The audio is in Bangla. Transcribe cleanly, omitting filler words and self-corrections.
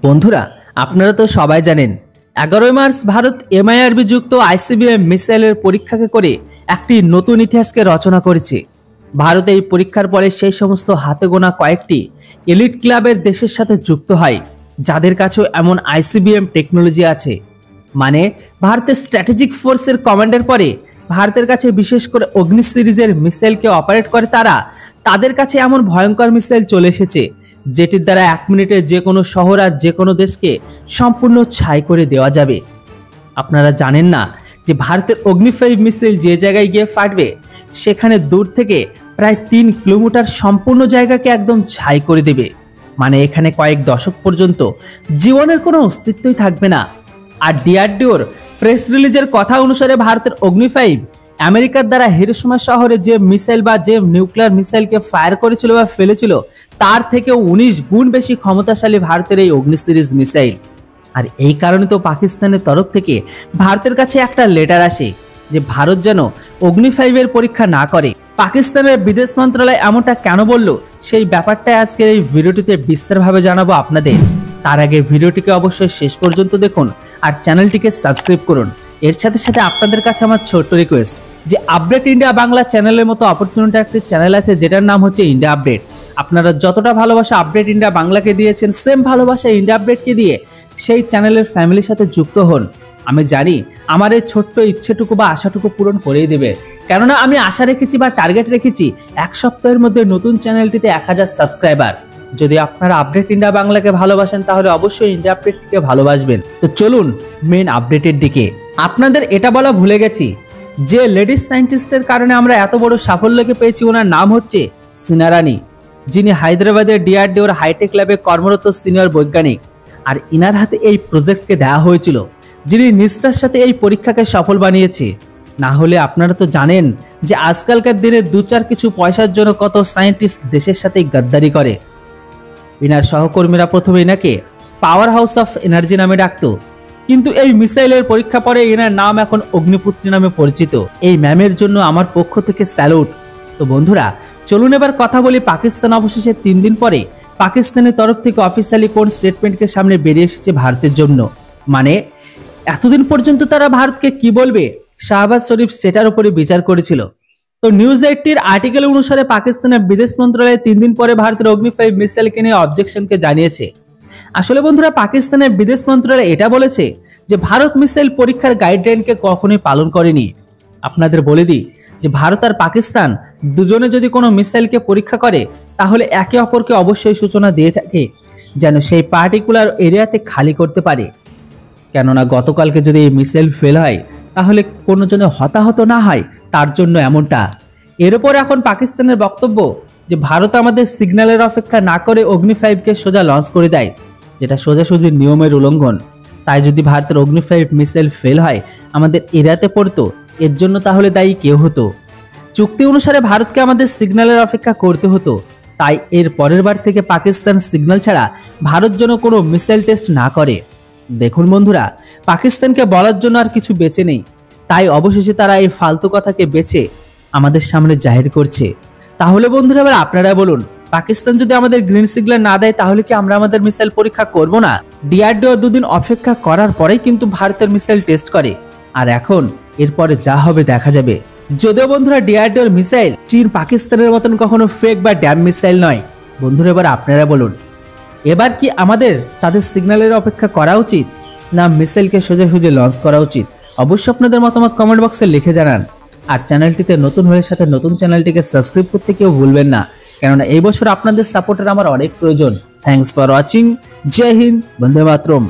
বন্ধুরা, আপনারা তো সবাই জানেন 11 মার্চ ভারত এমআইআরবি যুক্ত আইসিবিএম মিসাইলের পরীক্ষাকে করে একটি নতুন ইতিহাসকে রচনা করেছে। ভারত এই পরীক্ষার পরে সেই সমস্ত হাতে গোনা কয়েকটি এলিট ক্লাবের দেশের সাথে যুক্ত হয় যাদের কাছেও এমন আইসিবিএম টেকনোলজি আছে। মানে ভারতের স্ট্র্যাটেজিক ফোর্সের কমান্ডের পরে ভারতের কাছে বিশেষ করে অগ্নি সিরিজের মিসাইলকে অপারেট করে তাদের কাছে এমন ভয়ঙ্কর মিসাইল চলে এসেছে যেটির দ্বারা 1 মিনিটে যে কোনো শহর আর যে কোনো দেশকে সম্পূর্ণ ছাই করে দেওয়া যাবে। আপনারা জানেন না যে ভারতের অগ্নি 5 মিসাইল যে জায়গায় গিয়ে ফাটবে সেখানে দূর থেকে প্রায় 3 কিলোমিটার সম্পূর্ণ জায়গাকে একদম ছাই করে দেবে। মানে এখানে কয়েক দশক পর্যন্ত জীবনের কোনো অস্তিত্বই থাকবে না। আর ডিআরডিওর প্রেস রিলিজের কথা অনুসারে ভারতের অগ্নি 5 আমেরিকার দ্বারা হিরোশিমা শহরে যে মিসাইল বা যে নিউক্লিয়ার মিসাইলকে ফায়ার করেছিল বা ফেলেছিল তার থেকেও 19 গুণ বেশি ক্ষমতাশালী ভারতের এই অগ্নি সিরিজ মিসাইল। আর এই কারণে তো পাকিস্তানের তরফ থেকে ভারতের কাছে একটা লেটার আসে যে ভারত যেন অগ্নি 5 এর পরীক্ষা না করে। পাকিস্তানের বিদেশ মন্ত্রণালয় এমনটা কেন বলল সেই ব্যাপারটাই আজকের এই ভিডিওটিতে বিস্তারভাবে জানাবো আপনাদের। তার আগে ভিডিওটিকে অবশ্যই শেষ পর্যন্ত দেখুন আর চ্যানেলটিকে সাবস্ক্রাইব করুন। এর সাথে সাথে আপনাদের কাছে আমার ছোট্ট রিকোয়েস্ট যে আপডেট ইন্ডিয়া বাংলা চ্যানেলের মতো অপরচুনিটি একটি চ্যানেল আছে যেটার নাম হচ্ছে ইন্ডিয়া আপডেট। আপনারা যতটা ভালোবাসা আপডেট ইন্ডিয়া বাংলাকে দিয়েছেন সেম ভালোবাসা ইন্ডিয়া আপডেটকে দিয়ে সেই চ্যানেলের ফ্যামিলির সাথে যুক্ত হন। আমি জানি আমার এই ছোট্ট ইচ্ছেটুকু বা আশাটুকু পূরণ করেই দেবে, কেননা আমি আশা রেখেছি বা টার্গেট রেখেছি 1 সপ্তাহের মধ্যে নতুন চ্যানেলটিতে 1000 সাবস্ক্রাইবার। যদি আপনারা আপডেট ইন্ডিয়া বাংলাকে ভালোবাসেন তাহলে অবশ্যই ইন্ডিয়া আপডেটকে ভালোবাসবেন। তো চলুন মেন আপডেটের দিকে। আপনাদের এটা বলা ভুলে গেছি যে লেডিস সায়েন্টিস্টের কারণে আমরা এত বড় সাফল্যকে পেয়েছি ওনার নাম হচ্ছে সিনা রানী, যিনি হায়দ্রাবাদের ডিআরডিওর হাইটেক ল্যাবে কর্মরত সিনিয়র বৈজ্ঞানিক। আর ইনার হাতে এই প্রজেক্টকে দেওয়া হয়েছিল যিনি নিষ্ঠার সাথে এই পরীক্ষাকে সফল বানিয়েছে। না হলে আপনারা তো জানেন যে আজকালকার দিনে 2-4 কিছু পয়সার জন্য কত সায়েন্টিস্ট দেশের সাথে গাদ্দারি করে। ইনার সহকর্মীরা প্রথমে ইনাকে পাওয়ার হাউস অফ এনার্জি নামে ডাকতো, কিন্তু এই মিসাইলের পরীক্ষা পরে এনার নাম এখন অগ্নিপুত্রী নামে পরিচিত। এই ম্যামের জন্য আমার পক্ষ থেকে স্যালুট। তো বন্ধুরা চলুন এবার কথা বলি পাকিস্তান অবশেষে 3 দিন পরে পাকিস্তানের তরফ থেকে অফিসিয়ালি কোন স্টেটমেন্টকে সামনে বেরিয়ে এসেছে ভারতের জন্য। মানে এতদিন পর্যন্ত তারা ভারতকে কি বলবে শাহবাজ শরীফ সেটার উপরে বিচার করেছিল। তো নিউজ 18 আর্টিকেল অনুসারে পাকিস্তানের বিদেশ মন্ত্রণালয় 3 দিন পরে ভারতের অগ্নি 5 মিসাইলকে নিয়ে অবজেকশনকে জানিয়েছে। আসলে বন্ধুরা পাকিস্তানের বিদেশ মন্ত্রণালয় এটা বলেছে যে ভারত মিসাইল পরীক্ষার গাইডলাইনকে কখনোই পালন করেনি। আপনাদের বলে দিই যে ভারত আর পাকিস্তান দুজনে যদি কোনো মিসাইলকে পরীক্ষা করে তাহলে একে অপরকে অবশ্যই সূচনা দিয়ে থাকে যেন সেই পার্টিকুলার এরিয়াতে খালি করতে পারে। কেননা গতকালকে যদি এই মিসাইল ফেল হয় তাহলে কোনো জনে হতাহত না হয় তার জন্য এমনটা। এর উপর এখন পাকিস্তানের বক্তব্য যে ভারত আমাদের সিগন্যালের অপেক্ষা না করে অগ্নি 5কে সোজা লঞ্চ করে দেয়, যেটা সোজাসুজি নিয়মের উল্লঙ্ঘন। তাই যদি ভারতের অগ্নি 5 মিসাইল ফেল হয় আমাদের এরিয়াতে পড়তো, এর জন্য তাহলে দায়ী কেউ হতো। চুক্তি অনুসারে ভারতকে আমাদের সিগন্যালের অপেক্ষা করতে হতো। তাই এর পরের বার থেকে পাকিস্তান সিগন্যাল ছাড়া ভারত যেন কোনো মিসাইল টেস্ট না করে। দেখুন বন্ধুরা পাকিস্তানকে বলার জন্য আর কিছু বেঁচে নেই, তাই অবশেষে তারা এই ফালতু কথাকে বেছে আমাদের সামনে জাহির করছে। তাহলে বন্ধুরা এবার আপনারা বলুন, পাকিস্তান যদি আমাদের গ্রিন সিগন্যাল না দেয় তাহলে কি আমরা আমাদের মিসাইল পরীক্ষা করব না? ডিআরডিও 2 দিন অপেক্ষা করার পরেই কিন্তু ভারতের মিসাইল টেস্ট করে। আর এখন এরপরে যা হবে দেখা যাবে। যদিও বন্ধুরা ডিআরডিওর মিসাইল চীন পাকিস্তানের মতন কখনো ফেক বা ড্যাম মিসাইল নয়। বন্ধুরা এবার আপনারা বলুন, এবার কি আমাদের তাদের সিগন্যালের অপেক্ষা করা উচিত না মিসাইলকে সোজাসুজি লঞ্চ করা উচিত? অবশ্যই আপনাদের মতামত কমেন্ট বক্সে লিখে জানান। আর চ্যানেলটিতে নতুন হলে সাথে নতুন চ্যানেলটিকে সাবস্ক্রাইব করতে কেউ ভুলবেন না, কেননা এই বছর আপনাদের সাপোর্টের আমার অনেক প্রয়োজন। Thanks for watching. জয় হিন্দ, বন্দে মাতরম।